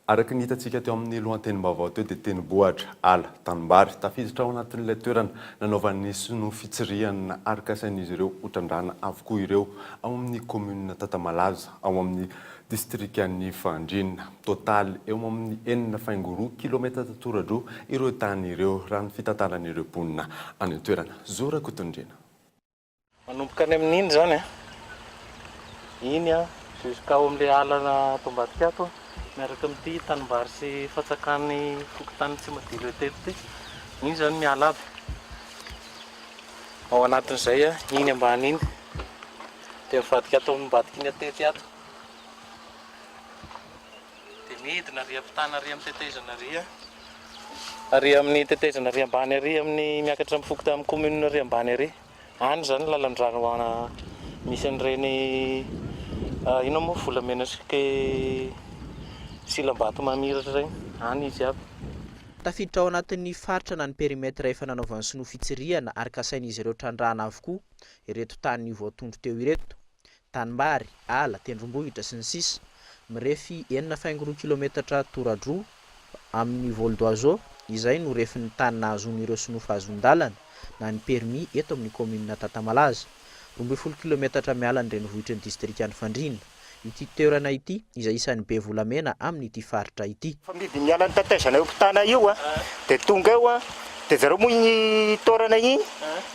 Araka ny hitantsika teo amin'ny lohatenim-baovao teo dia tenibohatra ala tanimbary tafiditra ao anatin'ilay toerana nanaovan'ny sinoa fitsirihana arakasain'izy ireo hotrandrana avokoa ireo ao amin'ny commune Tatamalaza ao amin'ny distrikan'ny Fandrinina. Totaly eo amin'ny 4.4 kilometatra tora-droa ireo tany ireo raha ny fitantaran'ireo mponina any toerana. Zora Kotondrina. Manomboka any amin'iny zany iny juskao amin'ilay alana tombadika ato miaraka amin'ity tanimbary sy fatsakan'ny fokontany tsy madilo etely ty. Iny zany miala aby. Ao anatin'izay iny ambany iny dia mivadika ato ambadika iny atety ato. Dia midina ary ampitana ary amin'ny tetezana ary. Ary amin'ny tetezana ary ambany ary amin'ny miakatra amin'ny fokontany amin'ny commune ary ambany ary. Any zany lalan-drano misy an'ireny ino moa volamena sy silambato mamiratra regny. Any izy aby. Tafiditra ao anatin'ny faritra na ny perimetra efa nanaovan'ny sinoa fitsirihana arakasain'izy ireo trandrana avokoa ireto tany voatondro teo ireto. Tanimbary, ala, tendrombohitra sy ny sisa. Mirefy 4.4 kilometatra tora-droa amin'ny vol d'oiseau izay no refin'ny tany nahazon'ireo sinoa fahazon-dalana na ny permis eto amin'ny commune Tatamalaza. 12 kilometatra miala ny renivohitry ny distrikan'ny Fandrinina. Ity toerana ity izay isan'ny be volamena amin'ity faritra ity. Famidy miala ny tetezana eo mpitana io dia tonga eo dia zareo moa iny toerana iny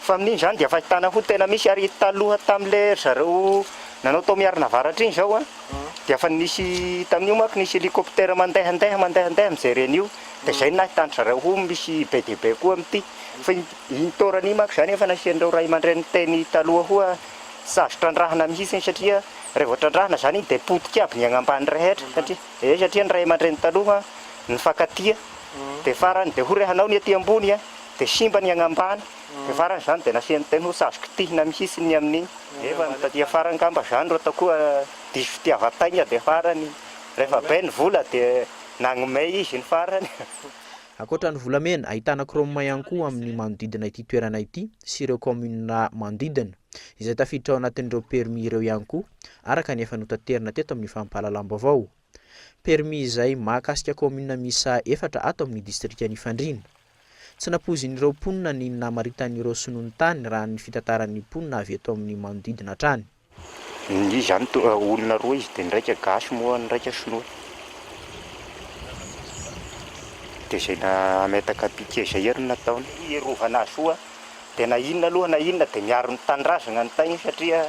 fa amin'iny zany dia fahitana ho tena misy ary taloha tamin'ilay zareo nanao tao miarina avaratra iny zao dia fa nisy tamin'io manko nisy hélicoptère mandehandeha mijery an'io dia zay nahitany zareo ho misy be dia be koa amin'ity. Fa iny toerana iny manko zany efa nasian'ireo ray aman-dreny teny taloha hoa sazo trandrahana mihitsy satria rehefa trandrahana zany iny dia potika aby ny agnambany rehetra satria ny ray aman-dreny taloha nifankatia dia farany dia horehanao ny aty ambony dia simba ny agnambany dia farany zany dia nasiany teny ho sazo kitihina mihitsy ny amin'iny. Efa nitatia farany ngamba zany ro atao koa diso fitiavan-taigna dia farany rehefa be ny vola dia nagnome izy ny farany. Akoatra ny volamena ahitana kromma ihany koa amin'ny manodidina ity toerana ity sy ireo commune manodidina izay tafiditra ao anatin'ireo permis ireo ihany koa araka ny efa notaterina teto amin'ny fampahalalam-baovao. Permis izay mahakasika commune misa 4 ato amin'ny distrikan'ny Fandrinina. Tsy napozin'ireo mponina ny namaritan'ireo sinoa ny tany raha ny fitantaran'ny mponina avy eto amin'ny manodidina hatrany. Izy zany olona roa izy dia ny raika gasy moa ny raika sinoa. Dia zay nametaka piqué zay ery nataony hierovana azy soa dia na inona aloha na inona dia miaro ny tanindrazana ny taigny satria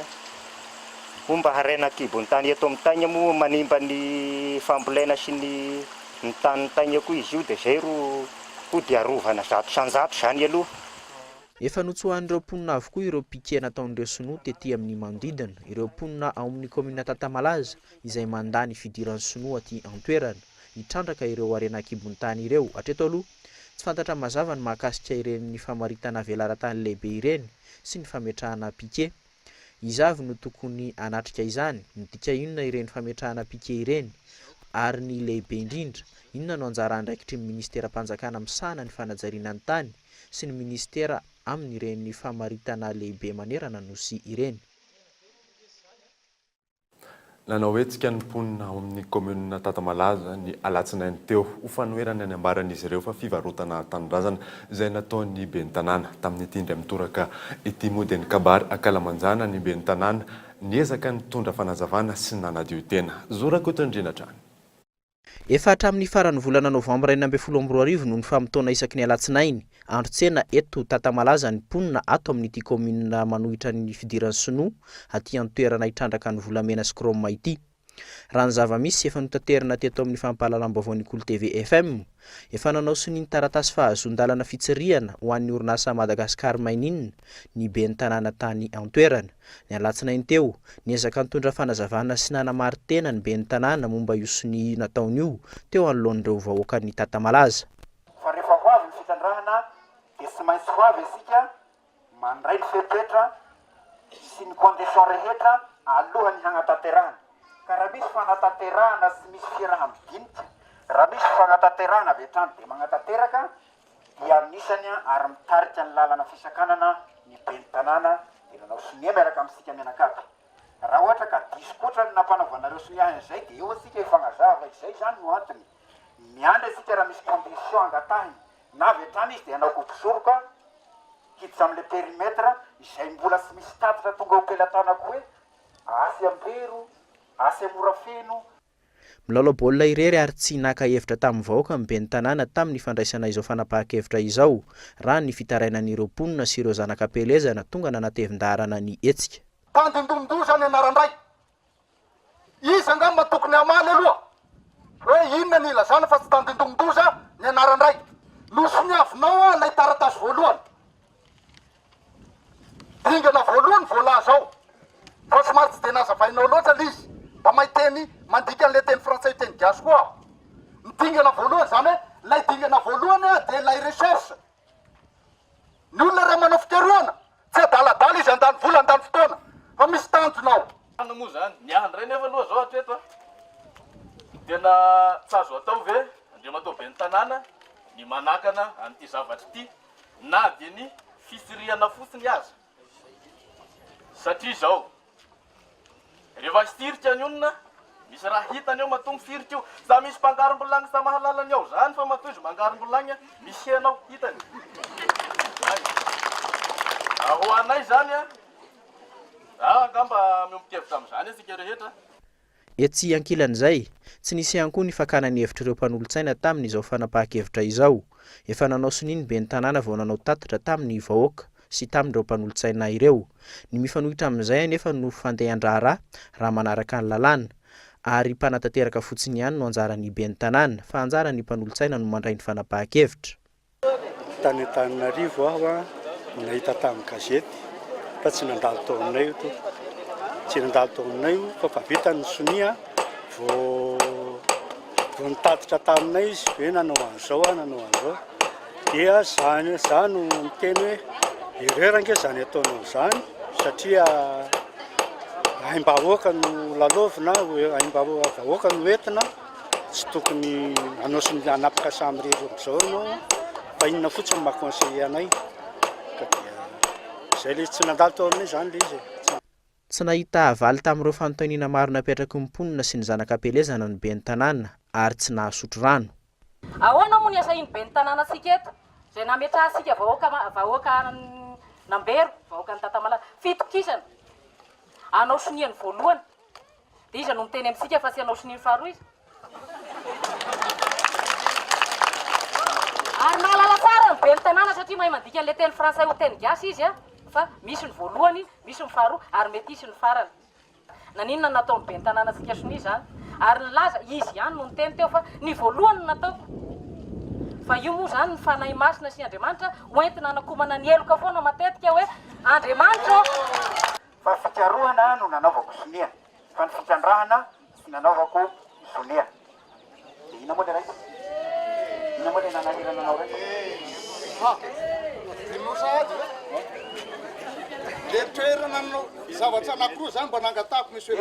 fomba harena kibo ny tany eto amin'ny taigna moa manimba ny fambolena sy ny tany taigna koa izy io dia zay ro diarovana zato sanjato zany aloha. Efa notsoahan'ireo mponina avokoa ireo piqué nataon'ireo sinoa tetỳ amin'ny manodidina. Ireo mponina ao amin'ny commune Tatamalaza izay mandany fidiran'ny sinoa aty an-toerana hitrandraka ireo arena kibony tany ireo. Hatreto aloha tsy fantatra mazava ny mahakasika ireny famaritana velaran-tany lehibe ireny sy ny fametrahana piqué. Izavy no tokony anatrika izany, midika inona ireny fametrahana piqué ireny ary ny lehibe indrindra inona no anjara andraikitry ny ministera-panjakana misahana ny fanajariana ny tany sy ny ministera amin'ireny famaritana lehibe manerana nosy ireny. Nanao hetsika ny mponina ao amin'ny commune Tatamalaza ny alatsinainy teo ho fanoherana ny ambaran'izy ireo fa fivarotana tanindrazana izay nataony ben'ny tanàna tamin'ny tindry mitoraka ity modeny kabary Akalamanjana ny ben'ny tanàna niezaka nitondra fanazavana sy nanadio tena. Zora Kotondrina trany. Efa hatramin'ny faran'ny volana Novambra 2024 no ny famotoana isaky ny alatsinainy andro-tsena eto Tatamalaza ny mponina ato amin'ity commune manohitra ny fidiran'ny sinoa aty an-toerana hitrandraka ny volamena sy kromma ity. Raha ny zava-misy efa notaterina teto amin'ny fampahalalam-baovao ny Kolo TV FM efa nanao sininy taratasy fahazon-dalana fitsirihana ho an'ny orinasa Madagasikara maininina ny ben'ny tanàna tany an-toerana. Ny alatsinainy teo niezaka nitondra fanazavana sy nanamary tena ny ben'ny tanàna momba io siny nataony io teo anoloan'ireo vahoaka ny Tatamalaza. Fa rehefa ho avy ny fitandrahana dia tsy maintsy ho avy isika mandray ny fepetra sy ny condition rehetra alohan'ny hanatanterahana. Ka raha misy fanatanterahana sy misy fiaraha-midinika, raha misy fanatanterahana avy hatrany dia manatanteraka dia anisany ary mitarika ny lalana fisakanana ny ben'ny tanàna dia nanao sonia miaraka amintsika mianakavy. Raha ohatra ka diso kotra ny nampanaovanareo soniahana izay dia eo antsika hifagnazava izay zany no antony. miandry isika raha misy condition angatahiny na avy hatrany izy dia hanao kopisoroka hiditra amin'le périmètre izay mbola tsy misy tatitra tonga ho pelatànako hoe asy ambero asy amorafeno. Milalao baolina irery ary tsy naka hevitra tamin'ny vahoaka ny ben'ny tanàna tamin'ny fandraisana izao fanapahan-kevitra izao raha ny fitarainan'ireo mponina sy ireo zanakam-pelezana tonga nanatevin-daharana ny hetsika. Tandindondoza ny anaran-dray. Izy angamba tokony amaly aloha. Hoe inona ny ilazana fa tsy tandindondoza ny anaran-dray. Nosoniavinao ilay taratasy voalohany. Dingana voalohany voalaza ao. Fa somary tsy dia nazavainao loatra izy. Mba mahiteny mandika an'ilay teny frantsay teny gasy koa. Ny dingana voalohany zany hoe ilay dingana voalohany dia ilay recherche. Ny olona ray manao fikarohana. Tsy adaladala izy andany vola andany fotoana. Fa misy tanjonao. Ana moa zany niahany ray nefa aloha zao hatreto tena tsy azo atao ve andriamatao ben'ny tanàna ny manakana an'ity zavatra ity na dia ny fisirihana fotsiny aza satria zao rehefa siritra ny olona misy raha hitany eo mahatonga siritra io sa misy mpangarom-bolagny sa mahalalany ao zany fa matoy izy mangarom-bolagny misy henao hitany ho anay zany angamba miompikevitra amin'izany asika rehetra. Etsy ankilan'izay tsy nisy ihany koa ny fakanany hevitra ireo mpanolontsaina tamin'izao fanapahan-kevitra izao. Efa nanao sininy ben'ny tanàna vao nanao tatitra tamin'ny vahoaka sy tamin'ireo mpanolontsaina ireo. Ny mifanohitra amin'izay anefa no fandehan-draharaha raha manaraka ny lalàna ary mpanatanteraka fotsiny ihany no anjaran'ny ben'ny tanàna fa anjarany mpanolontsaina no mandray ny fanapahan-kevitra. Tany Antananarivo aho nahita tamin'ny gazety fa tsy nandalo tao aminay io to. Tsy nandalo tao aminay io fa vita ny sonia vao nitatitra taminay izy hoe nanao an'izao nanao an'izao dia zany no miteny hoe irerange zany ataonao zany satria aim-bahoaka no lalaovina aim-bahoaka no entina tsy tokony anao sy anapaka samy rery amin'izao ianao fa inona fotsiny mahakonseille anay ka dia izay le tsy nandalo tao aminay zany le izy. Tsy nahita avaly tamin'ireo fanontaniana maro napetraky ny mponina sy ny zanakam-pelezana ny ben'ny tanàna ary tsy nahasotro rano. Ahoana moa ny asa iny ben'ny tanàna sika eto zay nametrahasika vahoaka Nambero vahoaka ny Tatamalaza fitokisana anao soniany voalohany dia izy no miteny amintsika fa tsy anao soniany faharoa izy. Ary mahalala tsara ny ben'ny tanàna satria mahay mandika an'ilay teny frantsay ho teny gasy izy fa misy ny voalohany, misy ny faharoa ary mety isy ny farany. Naninona natao ny ben'ny tanàna sika sonia zany ary nilaza izy ihany no niteny teo fa ny voalohany natao. Fa io moa zany ny fanahy masina sy Andriamanitra hoentina anakomana ny heloka foana matetika hoe Andriamanitra. Fa fikarohana no nanaovako sonia fa ny fikandrahana sy nanaovako sonia. Dia ina moa le raika? Ina moa le nanahirana anao raika? Le toerana no zavatra anankiroa zany mba nangatahako misy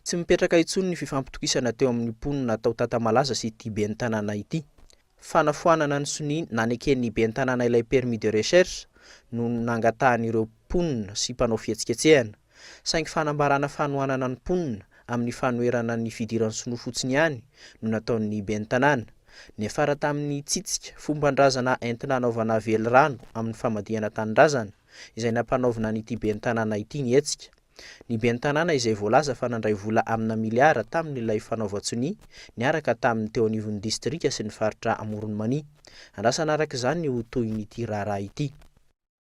Tsy mipetraka intsony ny fifampitokisana teo amin'ny mponina tao Tatamalaza sy ity ben'ny tanàna ity. Fanafoanana ny soni naneken'ny ben'ny tanàna ilay permis de recherche no nangatahan'ireo mponina sy mpanao fihetsiketsehana. Saingy fanambarana fanohanana ny mponina amin'ny fanoherana ny fidiran'ny sinoa fotsiny ihany no nataon'ny ben'ny tanàna. Nefara tamin'ny tsitsika fomban-drazana entina anaovana velirano amin'ny famadihana tanindrazana izay nampanaovina n'ity ben'ny tanàna ity ny hetsika. Ny ben'ny tanàna izay voalaza fa nandray vola amina miliara tamin'ilay fanaovan-tsoni niaraka tamin'ny teo anivon'ny distrika sy ny faritra Amoron'Mania. Andrasana araka izany ho toy n'ity raharaha ity.